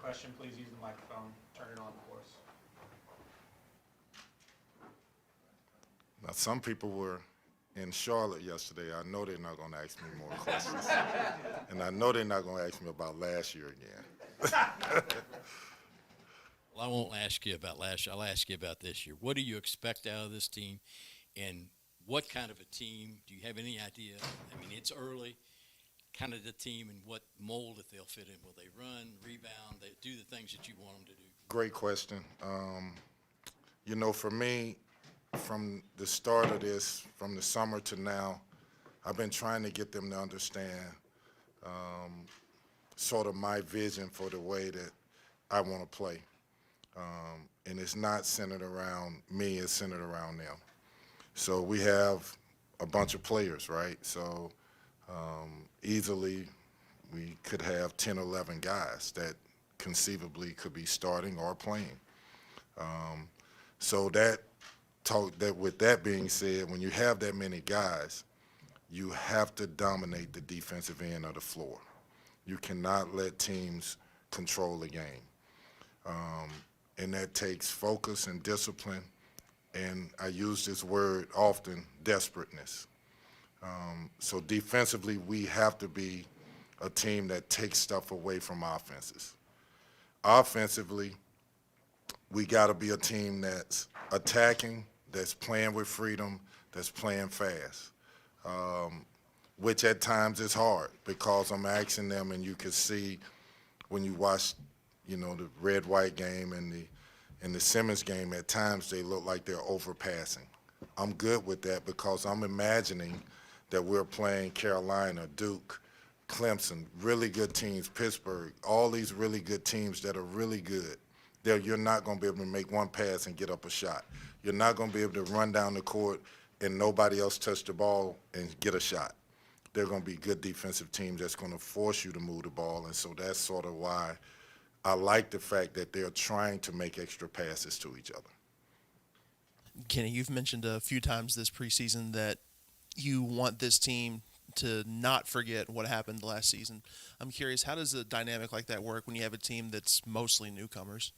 question, please use the microphone. Turn it on for us. Now, some people were in Charlotte yesterday. I know they're not going to ask me more questions. And I know they're not going to ask me about last year again. Well, I won't ask you about last year. I'll ask you about this year. What do you expect out of this team, and what kind of a team? Do you have any idea? I mean, it's early. Kind of the team and what mold that they'll fit in. Will they run, rebound, they do the things that you want them to do? Great question. For me, from the start of this, from the summer to now, I've been trying to get them to understand sort of my vision for the way that I want to play. And it's not centered around me, it's centered around them. So we have a bunch of players, right? So easily we could have 10 or 11 guys that conceivably could be starting or playing. So with that being said, when you have that many guys, you have to dominate the defensive end of the floor. You cannot let teams control the game. And that takes focus and discipline, and I use this word often, desperateness. So defensively, we have to be a team that takes stuff away from offenses. Offensively, we got to be a team that's attacking, that's playing with freedom, that's playing fast, which at times is hard because I'm asking them, and you can see when you watch, the red-white game and the Simmons game, at times they look like they're overpassing. I'm good with that because I'm imagining that we're playing Carolina, Duke, Clemson, really good teams, Pittsburgh, all these really good teams that are really good. You're not going to be able to make one pass and get up a shot. You're not going to be able to run down the court and nobody else touch the ball and get a shot. They're going to be good defensive teams that's going to force you to move the ball, and so that's sort of why I like the fact that they're trying to make extra passes to each other. Kenny, you've mentioned a few times this preseason that you want this team to not forget what happened last season. I'm curious, how does a dynamic like that work when you have a team that's mostly newcomers?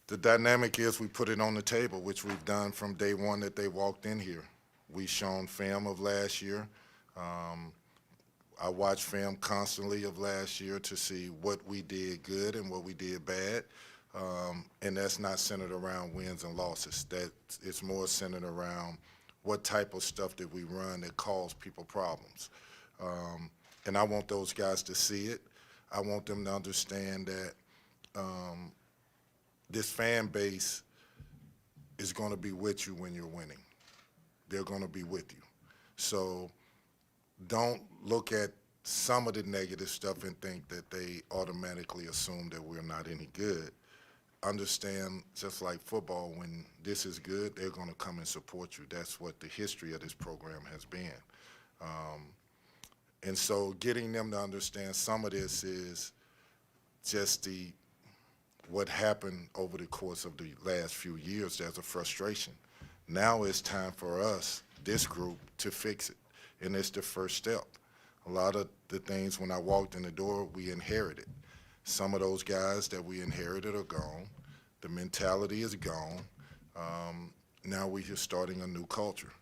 The dynamic is we put it on the table, which we've done from day one that they walked in here. We've shown film of last year. I watch film constantly of last year to see what we did good and what we did bad, and that's not centered around wins and losses. It's more centered around what type of stuff did we run that caused people problems. And I want those guys to see it. I want them to understand that this fan base is going to be with you when you're winning. They're going to be with you. So don't look at some of the negative stuff and think that they automatically assume that we're not any good. Understand, just like football, when this is good, they're going to come and support you. That's what the history of this program has been. And so getting them to understand some of this is just what happened over the course of the last few years. There's a frustration. Now it's time for us, this group, to fix it. And it's the first step. A lot of the things when I walked in the door, we inherited. Some of those guys that we inherited are gone. The mentality is gone. Now we're just starting a new culture.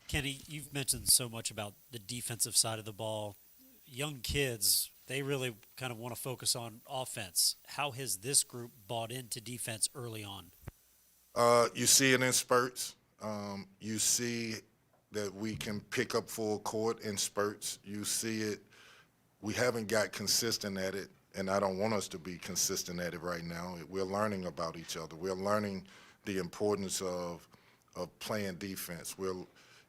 Kenny, you've mentioned so much about the defensive side of the ball. Young kids, they really kind of want to focus on offense. How has this group bought into defense early on? You see it in spurts. You see that we can pick up full court in spurts. You see it. We haven't got consistent at it, and I don't want us to be consistent at it right now. We're learning about each other. We're learning the importance of playing defense.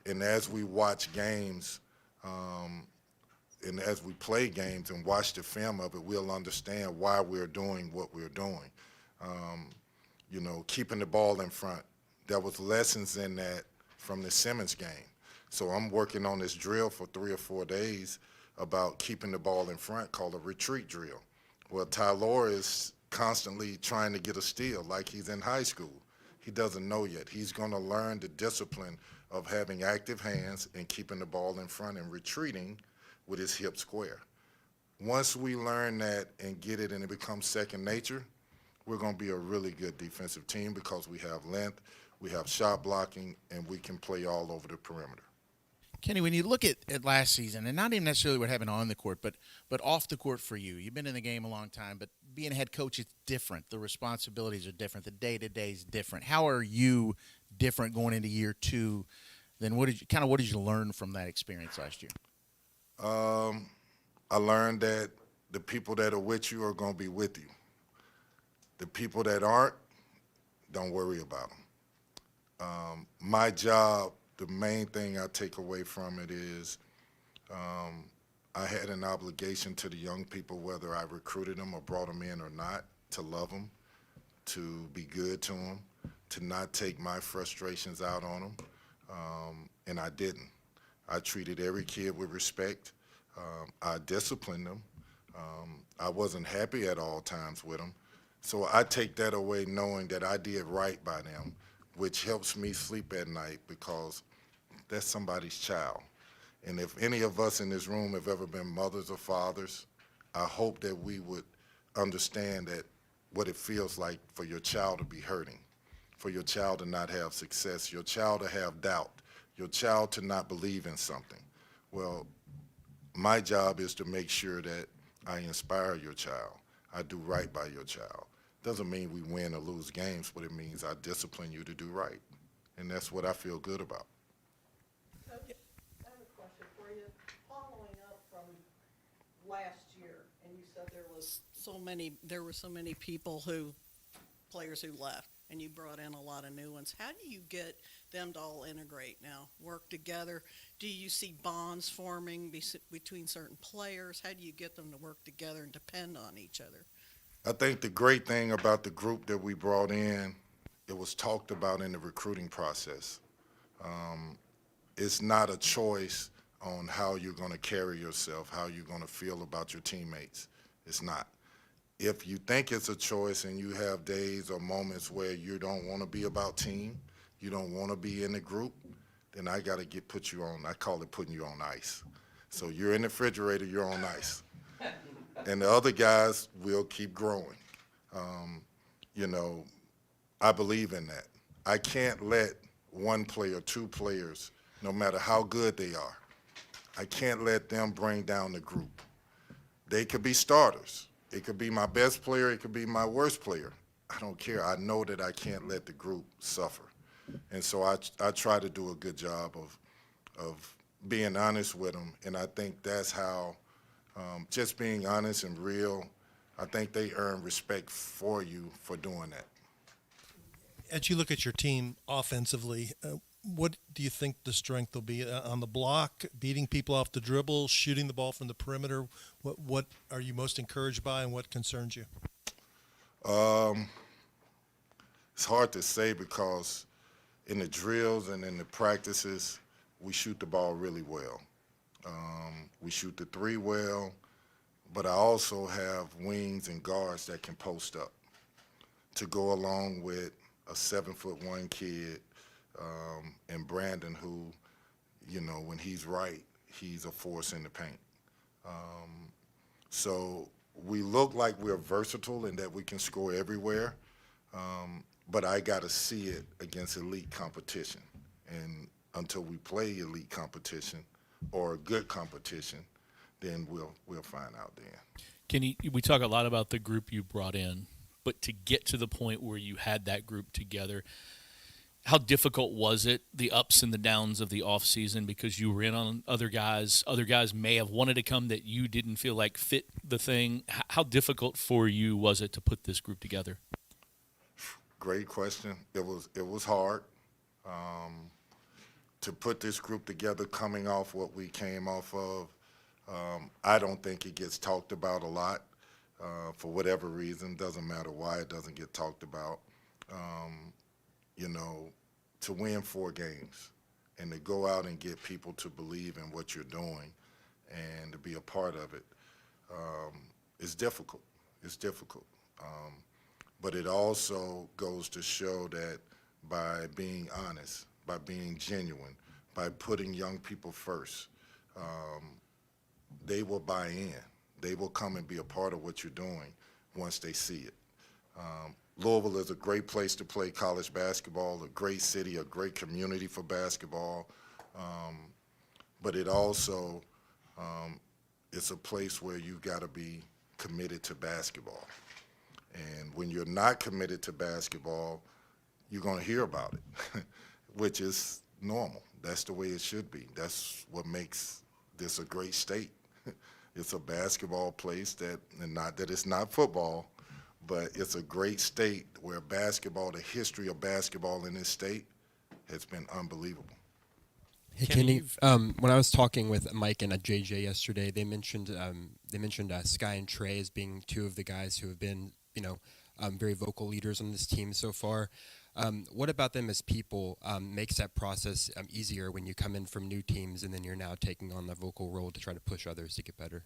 And as we watch games, and as we play games and watch the film of it, we'll understand why we're doing what we're doing. Keeping the ball in front. There was lessons in that from the Simmons game. So I'm working on this drill for 3 or 4 days about keeping the ball in front, called a retreat drill. Well, Tylor is constantly trying to get a steal like he's in high school. He doesn't know yet. He's going to learn the discipline of having active hands and keeping the ball in front and retreating with his hip square. once we learn that and get it and it becomes second nature, we're going to be a really good defensive team because we have length, we have shot blocking, and we can play all over the perimeter. Kenny, when you look at last season, and not even necessarily what happened on the court, but off the court for you, you've been in the game a long time, but being a head coach is different. The responsibilities are different. The day-to-day is different. How are you different going into year two than what did you learn from that experience last year? I learned that the people that are with you are going to be with you. The people that aren't, don't worry about them. My job, the main thing I take away from it is I had an obligation to the young people, whether I recruited them or brought them in or not, to love them, to be good to them, to not take my frustrations out on them, and I didn't. I treated every kid with respect. I disciplined them. I wasn't happy at all times with them. So I take that away knowing that I did right by them, which helps me sleep at night because that's somebody's child. And if any of us in this room have ever been mothers or fathers, I hope that we would understand that what it feels like for your child to be hurting, for your child to not have success, your child to have doubt, your child to not believe in something. Well, my job is to make sure that I inspire your child. I do right by your child. Doesn't mean we win or lose games, but it means I discipline you to do right. And that's what I feel good about. Coach, I have a question for you. Following up from last year, and you said there were so many players who left, and you brought in a lot of new ones. How do you get them to all integrate now, work together? Do you see bonds forming between certain players? How do you get them to work together and depend on each other? I think the great thing about the group that we brought in, it was talked about in the recruiting process. It's not a choice on how you're going to carry yourself, how you're going to feel about your teammates. It's not. If you think it's a choice and you have days or moments where you don't want to be about team, you don't want to be in the group, then I got to put you on, I call it putting you on ice. So you're in the refrigerator, you're on ice. And the other guys will keep growing. I believe in that. I can't let one player, two players, no matter how good they are, I can't let them bring down the group. They could be starters. It could be my best player. It could be my worst player. I don't care. I know that I can't let the group suffer. And so I try to do a good job of being honest with them. And I think that's how, just being honest and real, I think they earn respect for you for doing that. As you look at your team offensively, what do you think the strength will be on the block, beating people off the dribble, shooting the ball from the perimeter? What are you most encouraged by, and what concerns you? It's hard to say because in the drills and in the practices, we shoot the ball really well. We shoot the three well, but I also have wings and guards that can post up to go along with a 7'1" kid, and Brandon, who, when he's right, he's a force in the paint. So we look like we're versatile and that we can score everywhere, but I got to see it against elite competition. And until we play elite competition or good competition, then we'll find out then. We talk a lot about the group you brought in, but to get to the point where you had that group together, how difficult was it, the ups and the downs of the offseason, because you were in on other guys may have wanted to come that you didn't feel like fit the thing? How difficult for you was it to put this group together? Great question. It was hard to put this group together coming off what we came off of. I don't think it gets talked about a lot for whatever reason. Doesn't matter why it doesn't get talked about. To win 4 games and to go out and get people to believe in what you're doing and to be a part of it is difficult. It's difficult. But it also goes to show that by being honest, by being genuine, by putting young people first, they will buy in. They will come and be a part of what you're doing once they see it. Louisville is a great place to play college basketball, a great city, a great community for basketball, but it also it's a place where you've got to be committed to basketball. And when you're not committed to basketball, you're going to hear about it, which is normal. That's the way it should be. That's what makes this a great state. It's a basketball place and not that it's not football, but it's a great state where basketball, the history of basketball in this state has been unbelievable. Hey, Kenny, Kenny, when I was talking with Mike and JJ yesterday, they mentioned Sky and Trey as being two of the guys who have been, very vocal leaders on this team so far. What about them as people makes that process easier when you come in from new teams and then you're now taking on the vocal role to try to push others to get better?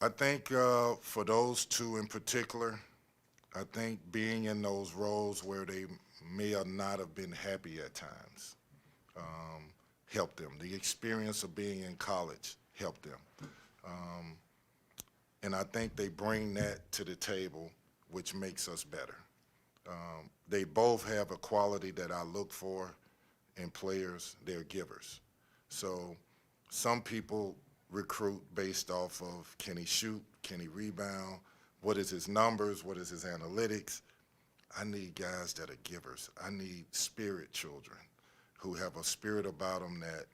I think for those two in particular, I think being in those roles where they may or not have been happy at times helped them. The experience of being in college helped them. And I think they bring that to the table, which makes us better. They both have a quality that I look for in players. They're givers. So some people recruit based off of can he shoot, can he rebound, what is his numbers, what is his analytics. I need guys that are givers. I need spirit children who have a spirit about them that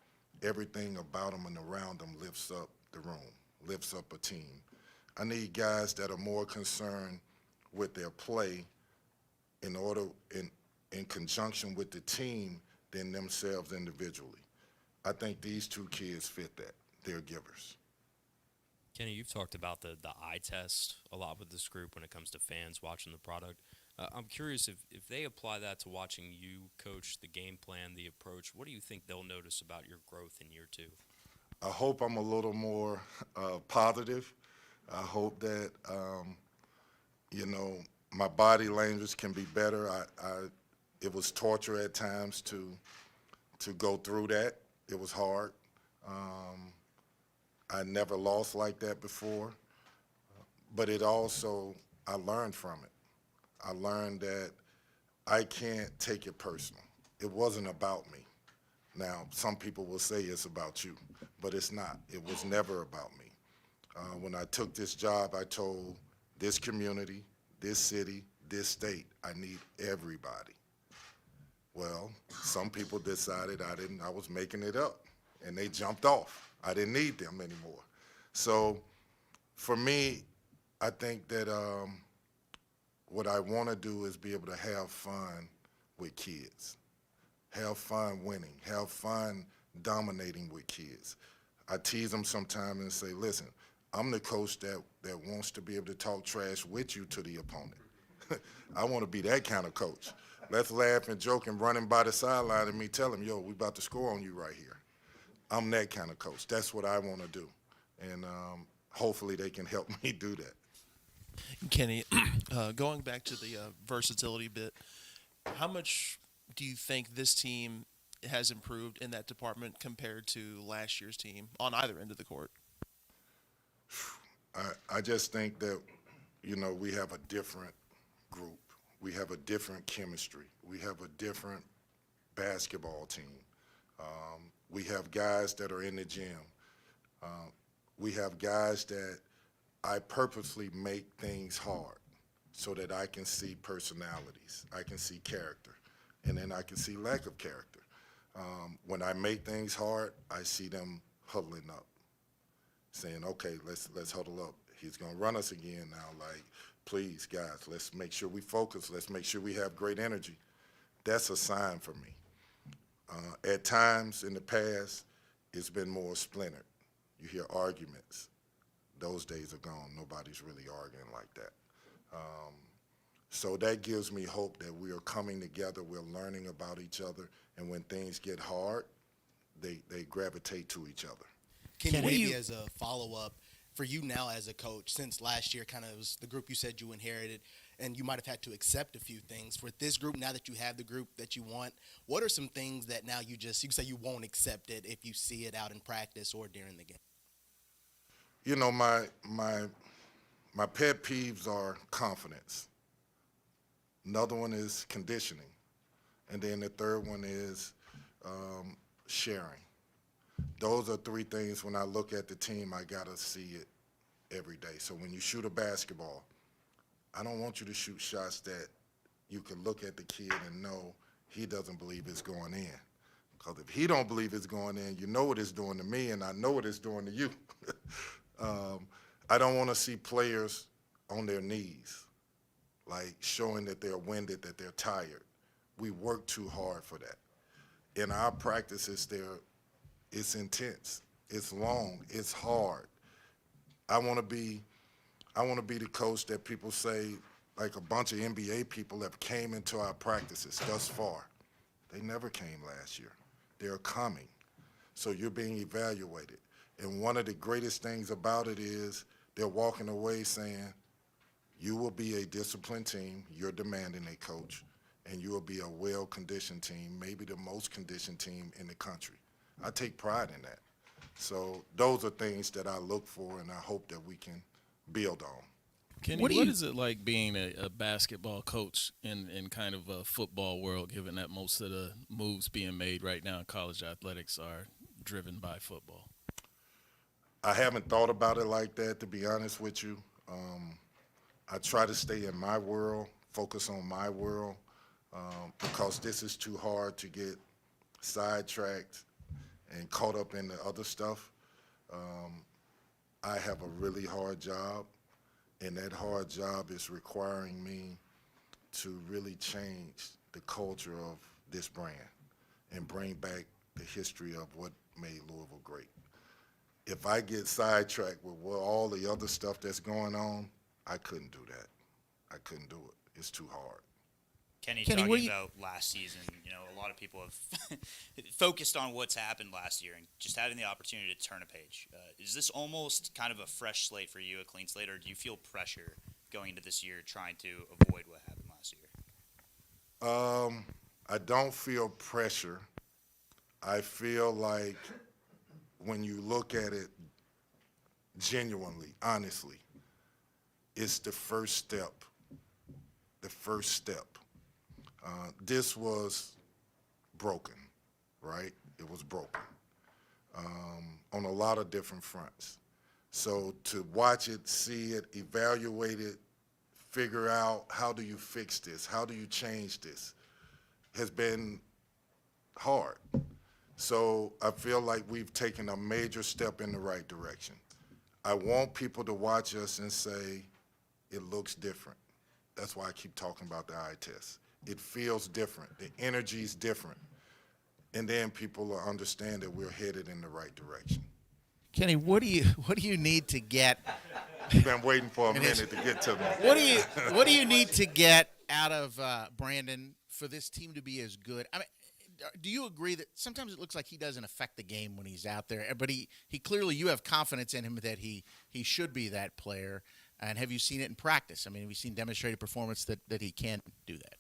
everything about them and around them lifts up the room, lifts up a team. I need guys that are more concerned with their play in conjunction with the team than themselves individually. I think these two kids fit that. They're givers. Kenny, you've talked about the eye test a lot with this group when it comes to fans watching the product. I'm curious if they apply that to watching you coach, the game plan, the approach, what do you think they'll notice about your growth in year two? I hope I'm a little more positive. I hope that, my body language can be better. It was torture at times to go through that. It was hard. I never lost like that before, but it also, I learned from it. I learned that I can't take it personal. It wasn't about me. Now, some people will say it's about you, but it's not. It was never about me. When I took this job, I told this community, this city, this state, I need everybody. Well, some people decided I was making it up, and they jumped off. I didn't need them anymore. So for me, I think that what I want to do is be able to have fun with kids, have fun winning, have fun dominating with kids. I tease them sometimes and say, listen, I'm the coach that wants to be able to talk trash with you to the opponent. I want to be that kind of coach. Let's laugh and joke and running by the sideline and me tell him, yo, we about to score on you right here. I'm that kind of coach. That's what I want to do. And hopefully they can help me do that. Kenny, going back to the versatility bit, how much do you think this team has improved in that department compared to last year's team on either end of the court? I just think that, we have a different group. We have a different chemistry. We have a different basketball team. We have guys that are in the gym. We have guys that I purposely make things hard so that I can see personalities, I can see character, and then I can see lack of character. When I make things hard, I see them huddling up, saying, okay, let's huddle up. He's going to run us again now. Like, please, guys, let's make sure we focus. Let's make sure we have great energy. That's a sign for me. At times in the past, it's been more splintered. You hear arguments. Those days are gone. Nobody's really arguing like that. So that gives me hope that we are coming together, we're learning about each other, and when things get hard, they gravitate to each other. Kenny, maybe as a follow-up, for you now as a coach, since last year kind of was the group you said you inherited, and you might have had to accept a few things. For this group, now that you have the group that you want, what are some things that now you say you won't accept it if you see it out in practice or during the game? You know, my pet peeves are confidence. Another one is conditioning. And then the third one is sharing. Those are three things when I look at the team, I got to see it every day. So when you shoot a basketball, I don't want you to shoot shots that you can look at the kid and know he doesn't believe it's going in. Because if he don't believe it's going in, you know what it's doing to me, and I know what it's doing to you. I don't want to see players on their knees, like showing that they're winded, that they're tired. We work too hard for that. In our practices, it's intense, it's long, it's hard. I want to be the coach that people say, like a bunch of NBA people have came into our practices thus far. They never came last year. They're coming. So you're being evaluated. And one of the greatest things about it is they're walking away saying, you will be a disciplined team, you're demanding a coach, and you will be a well-conditioned team, maybe the most conditioned team in the country. I take pride in that. So those are things that I look for and I hope that we can build on. Kenny, what is it like being a basketball coach in kind of a football world, given that most of the moves being made right now in college athletics are driven by football? I haven't thought about it like that, to be honest with you. I try to stay in my world, focus on my world, because this is too hard to get sidetracked and caught up in the other stuff. I have a really hard job, and that hard job is requiring me to really change the culture of this brand and bring back the history of what made Louisville great. If I get sidetracked with all the other stuff that's going on, I couldn't do that. I couldn't do it. It's too hard. Kenny, Kenny, talking about last season, a lot of people have focused on what's happened last year and just having the opportunity to turn a page. Is this almost kind of a fresh slate for you, a clean slate, or do you feel pressure going into this year trying to avoid what happened last year? I don't feel pressure. I feel like when you look at it genuinely, honestly, it's the first step. The first step. This was broken, right? It was broken on a lot of different fronts. So to watch it, see it, evaluate it, figure out how do you fix this, how do you change this, has been hard. So I feel like we've taken a major step in the right direction. I want people to watch us and say, it looks different. That's why I keep talking about the eye test. It feels different. The energy's different. And then people will understand that we're headed in the right direction. Kenny, what do you need to get? You've been waiting for a minute to get to me. What do you need to get out of Brandon for this team to be as good? I mean, do you agree that sometimes it looks like he doesn't affect the game when he's out there, but he clearly, you have confidence in him that he should be that player. And have you seen it in practice? I mean, have you seen demonstrated performance that he can do that?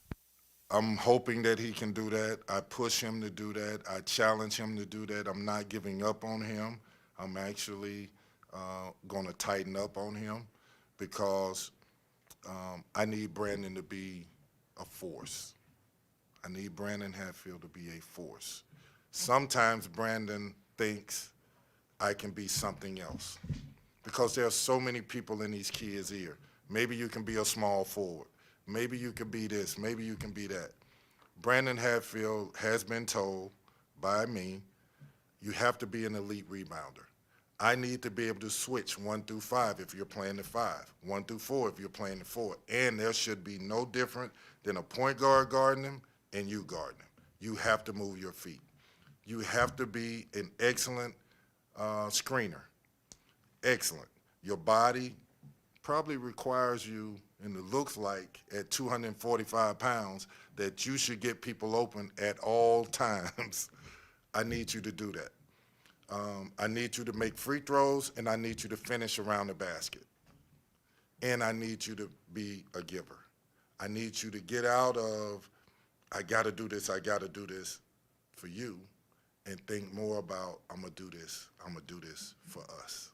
I'm hoping that he can do that. I push him to do that. I challenge him to do that. I'm not giving up on him. I'm actually going to tighten up on him because I need Brandon to be a force. I need Brandon Hatfield to be a force. Sometimes Brandon thinks I can be something else because there are so many people in these kids' ear. Maybe you can be a small forward. Maybe you can be this. Maybe you can be that. Brandon Hatfield has been told by me, you have to be an elite rebounder. I need to be able to switch 1 through 5 if you're playing the 5, 1 through 4 if you're playing the 4. And there should be no different than a point guard guarding him and you guarding him. You have to move your feet. You have to be an excellent screener. Excellent. Your body probably requires you, and it looks like at 245 pounds, that you should get people open at all times. I need you to do that. I need you to make free throws, and I need you to finish around the basket. And I need you to be a giver. I need you to get out of, I got to do this for you, and think more about, I'm going to do this for us.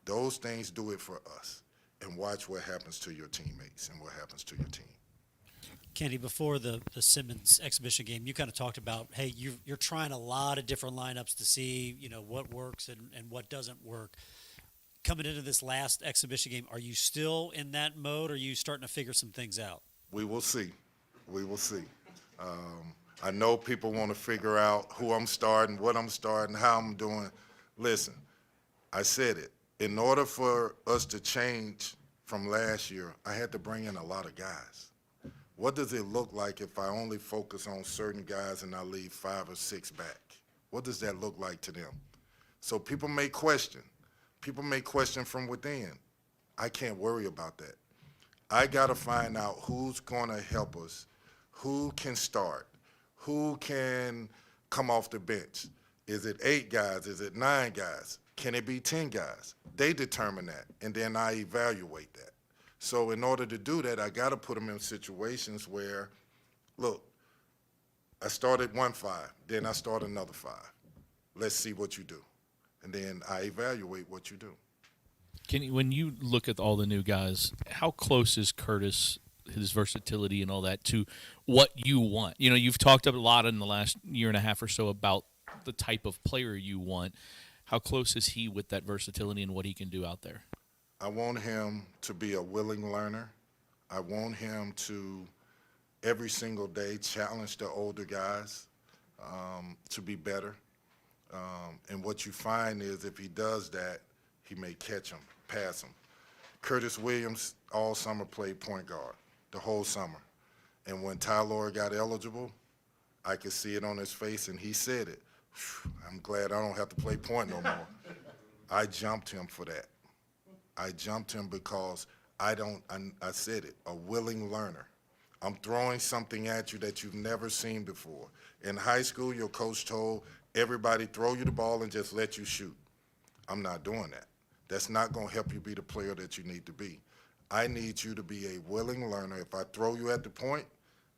Those things do it for us. And watch what happens to your teammates and what happens to your team. Kenny, before the Simmons exhibition game, you kind of talked about, hey, you're trying a lot of different lineups to see, what works and what doesn't work. Coming into this last exhibition game, are you still in that mode, or are you starting to figure some things out? We will see. We will see. I know people want to figure out who I'm starting, what I'm starting, how I'm doing. Listen, I said it. In order for us to change from last year, I had to bring in a lot of guys. What does it look like if I only focus on certain guys and I leave 5 or 6 back? What does that look like to them? So people may question. People may question from within. I can't worry about that. I got to find out who's going to help us, who can start, who can come off the bench. Is it 8 guys? Is it 9 guys? Can it be 10 guys? They determine that, and then I evaluate that. So in order to do that, I got to put them in situations where, look, I started 1-5, then I start another 5. Let's see what you do. And then I evaluate what you do. Kenny, when you look at all the new guys, how close is Curtis, his versatility and all that, to what you want? You've talked a lot in the last year and a half or so about the type of player you want. How close is he with that versatility and what he can do out there? I want him to be a willing learner. I want him to, every single day, challenge the older guys to be better. And what you find is if he does that, he may catch him, pass him. Curtis Williams all summer played point guard, the whole summer. And when Tyler got eligible, I could see it on his face, and he said it. I'm glad I don't have to play point no more. I jumped him for that. I jumped him because I said it, a willing learner. I'm throwing something at you that you've never seen before. In high school, your coach told everybody throw you the ball and just let you shoot. I'm not doing that. That's not going to help you be the player that you need to be. I need you to be a willing learner. If I throw you at the point,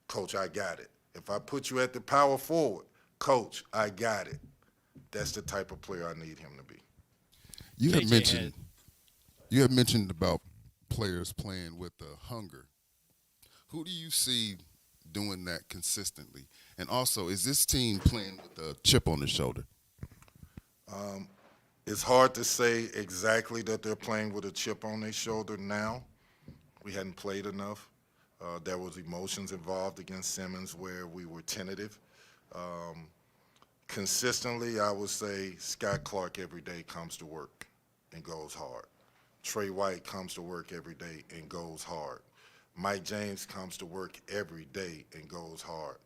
coach, I got it. If I put you at the power forward, coach, I got it. That's the type of player I need him to be. You had JJ mentioned about players playing with the hunger. Who do you see doing that consistently? And also, is this team playing with a chip on the shoulder? It's hard to say exactly that they're playing with a chip on their shoulder now. We hadn't played enough. There was emotions involved against Simmons where we were tentative. Consistently, I would say Scott Clark every day comes to work and goes hard. Trey White comes to work every day and goes hard. Mike James comes to work every day and goes hard.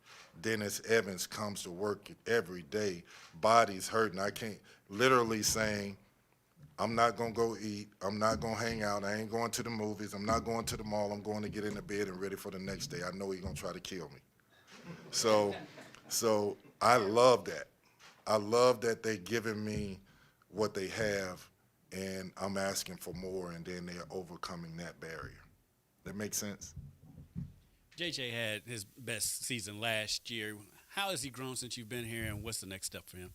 Dennis Evans comes to work every day. Body's hurting. I can't, literally saying, I'm not going to go eat. I'm not going to hang out. I ain't going to the movies. I'm not going to the mall. I'm going to get in the bed and ready for the next day. I know he's going to try to kill me. So I love that. I love that they're giving me what they have, and I'm asking for more, and then they're overcoming that barrier. That makes sense? JJ had his best season last year. How has he grown since you've been here, and what's the next step for him?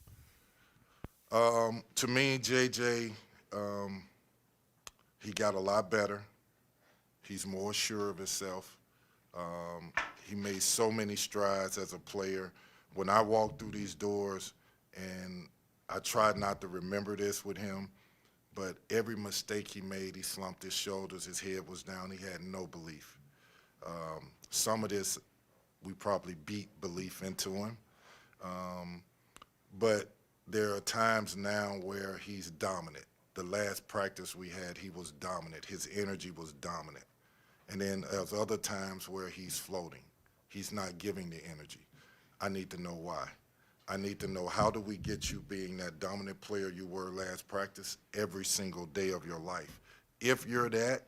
To me, JJ, he got a lot better. He's more sure of himself. He made so many strides as a player. When I walked through these doors, and I tried not to remember this with him, but every mistake he made, he slumped his shoulders, his head was down, he had no belief. Some of this, we probably beat belief into him. But there are times now where he's dominant. The last practice we had, he was dominant. His energy was dominant. And then there's other times where he's floating. He's not giving the energy. I need to know why. I need to know, how do we get you being that dominant player you were last practice every single day of your life? If you're that,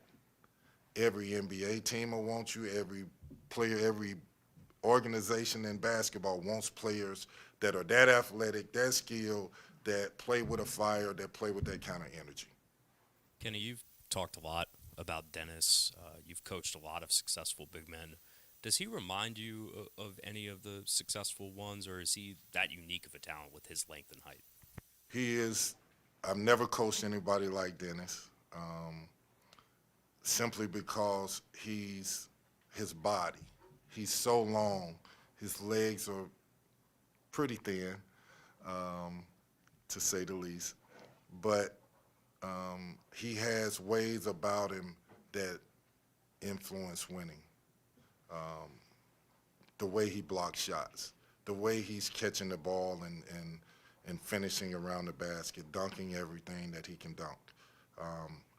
every NBA team will want you, every player, every organization in basketball wants players that are that athletic, that skilled, that play with a fire, that play with that kind of energy. Kenny, you've talked a lot about Dennis. You've coached a lot of successful big men. Does he remind you of any of the successful ones, or is he that unique of a talent with his length and height? He is. I've never coached anybody like Dennis. simply because his body. He's so long, his legs are pretty thin, to say the least. But he has ways about him that influence winning. The way he blocks shots, the way he's catching the ball and finishing around the basket, dunking everything that he can dunk.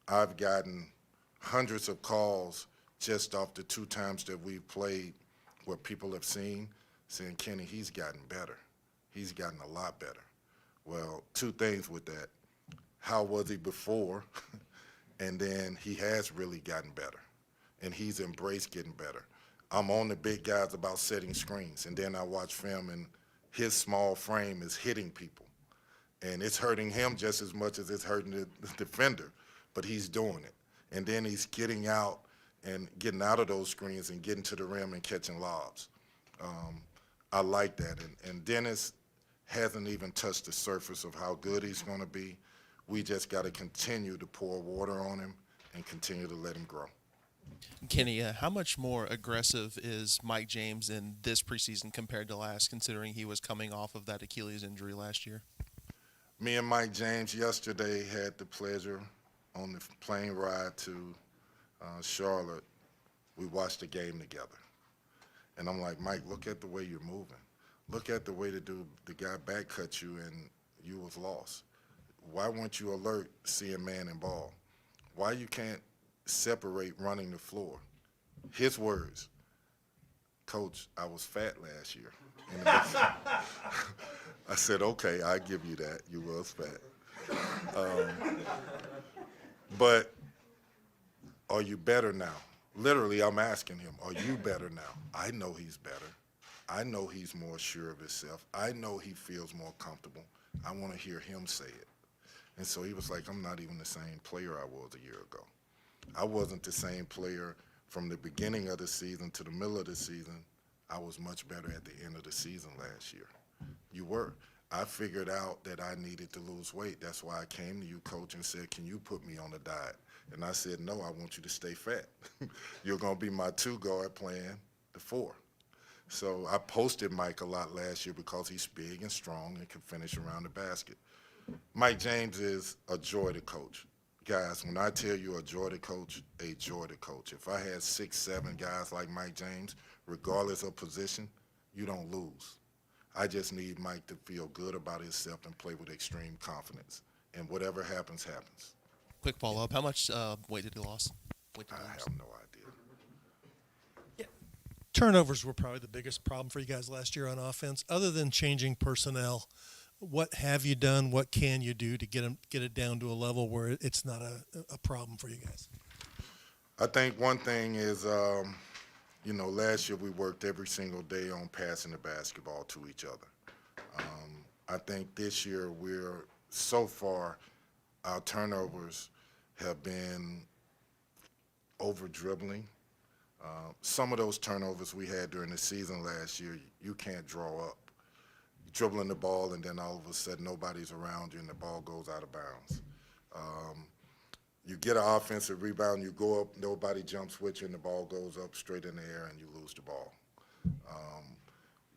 I've gotten hundreds of calls just off the 2 times that we've played where people have seen saying, Kenny, he's gotten better. He's gotten a lot better. Well, 2 things with that. How was he before? And then he has really gotten better. And he's embraced getting better. I'm on the big guys about setting screens, and then I watch film, and his small frame is hitting people. And it's hurting him just as much as it's hurting the defender, but he's doing it. And then he's getting out and getting out of those screens and getting to the rim and catching lobs. I like that. And Dennis hasn't even touched the surface of how good he's going to be. We just got to continue to pour water on him and continue to let him grow. Kenny, how much more aggressive is Mike James in this preseason compared to last, considering he was coming off of that Achilles injury last year? Me and Mike James yesterday had the pleasure on the plane ride to Charlotte. We watched the game together. And I'm like, Mike, look at the way you're moving. Look at the way the guy back cut you and you was lost. Why weren't you alert seeing man and ball? Why you can't separate running the floor? His words, Coach, I was fat last year. And I said, okay, I give you that. You was fat. But are you better now? Literally, I'm asking him, are you better now? I know he's better. I know he's more sure of himself. I know he feels more comfortable. I want to hear him say it. And so he was like, I'm not even the same player I was a year ago. I wasn't the same player from the beginning of the season to the middle of the season. I was much better at the end of the season last year. You were. I figured out that I needed to lose weight. That's why I came to you, Coach, and said, can you put me on a diet? And I said, no, I want you to stay fat. You're going to be my 2 guard playing the 4. So I posted Mike a lot last year because he's big and strong and can finish around the basket. Mike James is a joy to coach. Guys, when I tell you a joy to coach, a joy to coach. If I had 6, 7 guys like Mike James, regardless of position, you don't lose. I just need Mike to feel good about himself and play with extreme confidence. And whatever happens, happens. Quick follow-up. How much weight did he lose? I have no idea. Turnovers were probably the biggest problem for you guys last year on offense. Other than changing personnel, what have you done? What can you do to get it down to a level where it's not a problem for you guys? I think one thing is, last year we worked every single day on passing the basketball to each other. I think this year so far, our turnovers have been over-dribbling. Some of those turnovers we had during the season last year, you can't draw up. Dribbling the ball, and then all of a sudden nobody's around you and the ball goes out of bounds. You get an offensive rebound, you go up, nobody jumps with you, and the ball goes up straight in the air and you lose the ball.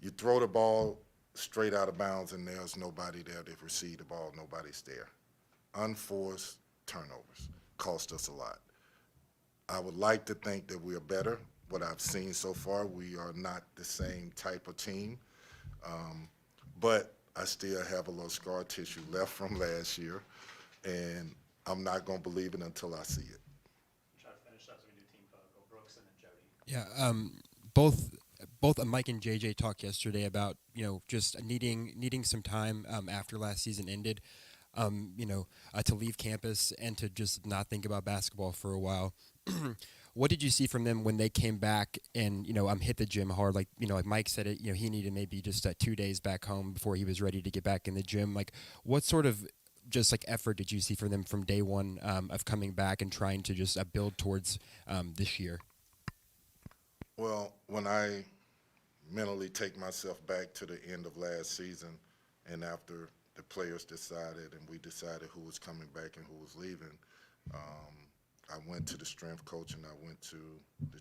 You throw the ball straight out of bounds and there's nobody there to receive the ball, nobody's there. Unforced turnovers cost us a lot. I would like to think that we are better. What I've seen so far, we are not the same type of team. But I still have a little scar tissue left from last year, and I'm not going to believe it until I see it. Try to finish up so we do team photo. Brooks and then Jody. Yeah, both Mike and JJ talked yesterday about just needing some time after last season ended, to leave campus and to just not think about basketball for a while. What did you see from them when they came back and hit the gym hard? Like Mike said it. He needed maybe just 2 days back home before he was ready to get back in the gym. Like, what sort of just effort did you see from them from day one of coming back and trying to just build towards this year? Well, when I mentally take myself back to the end of last season, and after the players decided and we decided who was coming back and who was leaving, I went to the strength coach and I went to the